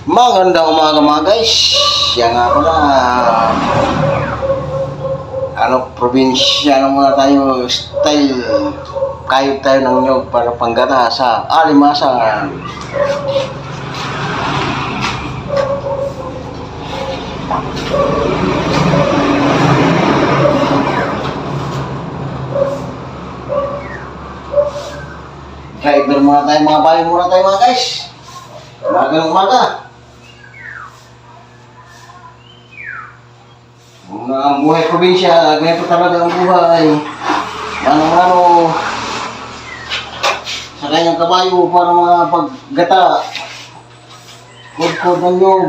Magandang umaga mga guys. Yan nga pala. Probinsya na muna tayo. Style. Kayod tayo ng nyog para panggata sa alimasan. Kayod na muna tayo mga bayo muna tayo mga guys. Umagang umaga. Ang buhay probinsya, ganito talaga ang buhay. Mano-mano sa kanyang kabayo para mga paggata. Kod-kod ng nyog.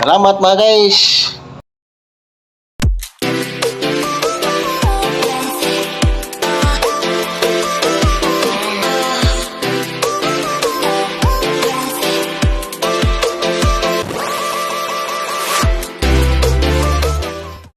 Salamat mga guys.